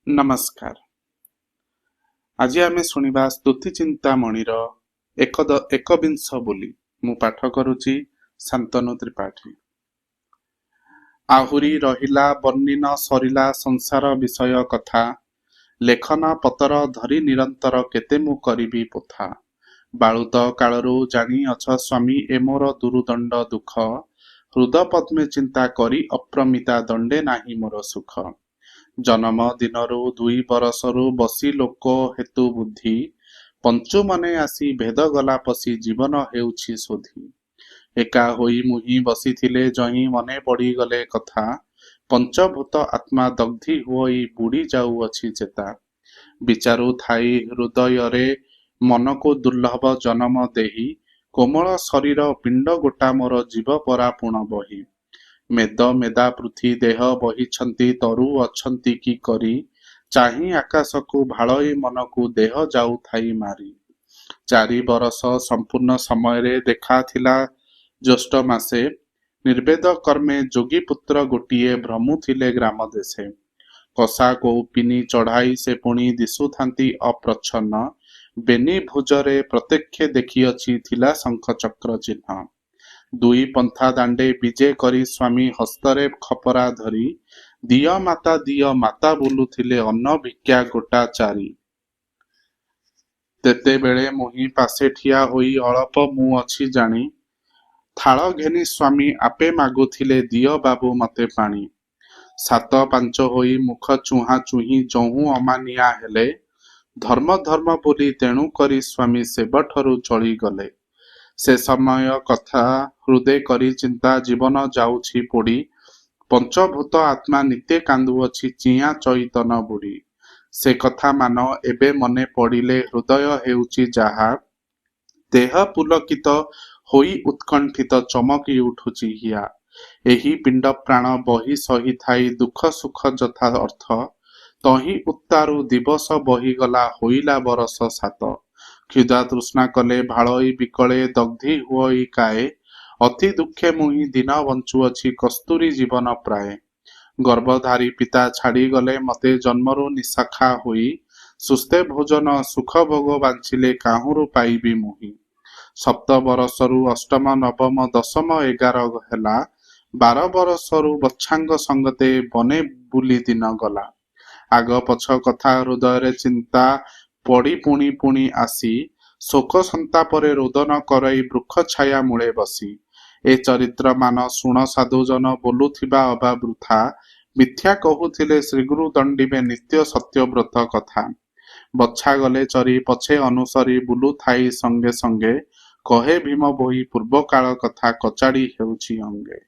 नमस्कार। आज आमे शुणिबा स्तुति चिंतामणिर एकविंश बोली। मु पाठ करुची शांतनु त्रिपाठी। आहुरी रहिला वर्णिन सरिला संसार विषय कथा, लेखन पतर धरी निरंतर केते मु करिबी पोथा। बालुत कालरू जानी अछ स्वामी ए मोर दुरुदंड दुख, हृदय पद्मे चिंता करी अप्रमिता दंडे नाही मोर सुख। जन्म दिनरू 2 बरसरू बसी लोक हेतु बुद्धि, पंचु मने आसी भेद गला पसी जीवन हेउछि सोधी। एका होई मुहि बसिथिले जही मने पड़ी गले कथा, पंचभूत आत्मा दग्धि होई बुड़ी जाउअछि चेता। विचारु थाई हृदय रे मन को दुर्लभ जन्म देही, कोमल शरीर पिंड गोटा मोर जीव परा पुण बही। मेद मेदा पृथ्वी देह बहिछंती तरु अछंती की करी, चाही आकाश को भालई मन को देह जाऊ थाई मारी। 4 बरस संपूर्ण समय रे देखा थिला ज्येष्ठ मासे, निर्वेद कर्मे जोगी पुत्र गोटिए भ्रमु थिले ग्राम देशे। कसा कौपिनी चढ़ाई से पुणी दिशु थांती अप्रच्छन्न, बेनी भुजरे प्रत्यक्ष देखिअछि थिला शंख चक्र चिन्ह। 2 पंथा दांडे विजे करी स्वामी हस्तरे खपरा धरी, दिय माता बोलुथिले अन्न भिक्षा गोटा चारी। तेते बेले मुहि पासे ठिया होई अळप मु अछि जानी, थाल घेनी स्वामी आपे मागुथिले दिय बाबू मते पानी। 7 5 होई मुख चुहा चुही जहू अमानिया हेले, धर्म धर्म बोली तेणु करी स्वामी सेबठरू चली गले। से समय कथा हृदय करी चिंता जीवन जाउछि पोड़ी, पंचभूत आत्मा नित्य कांदुअछि चिया चैतन बुड़ी। से कथा मान एबे मने पड़िले हृदय हेउछि जाहा, देह पुलकित होई उत्कंठित चमकी उठुछि हिया। एही पिंड प्राण बही सही थाई दुख सुख जथा अर्थ, तही उत्तारु दिवस बही गला होइला बरस 7। क्षुधा तृष्णा कले भालई बिकले दग्धि हुई काए, अति दुखे मुहि दिन बंचुअछि कस्तूरी जीवन प्राय। गर्भधारी पिता छाड़ी गले मते जन्मरु निशाखा होई, सुस्ते भोजन सुख भोग बांचिले काहुरु पाइबी मुहि। 7 बरसरु अष्टम नवम दशम 11 हेला, 12 बरसरु बच्छांग संगते बने बुली दिन गला। आग पछ कथा हृदय रे चिंता पड़ी पुणी पुणी आसी, शोक संतापरे रोदन करई वृक्ष छाया मूले बसी। ए चरित्र मान शुण साधुजन बोलुथिबा अबा वृथा, मिथ्या कहुथिले श्रीगुरु दंडिबे नित्य सत्यव्रत कथा। बच्छा गले चरी पछे अनुसरी बुलु थाई संगे संगे, कहे भीम बोही पूर्व काल कथा कचाड़ी हेउछि अंगे।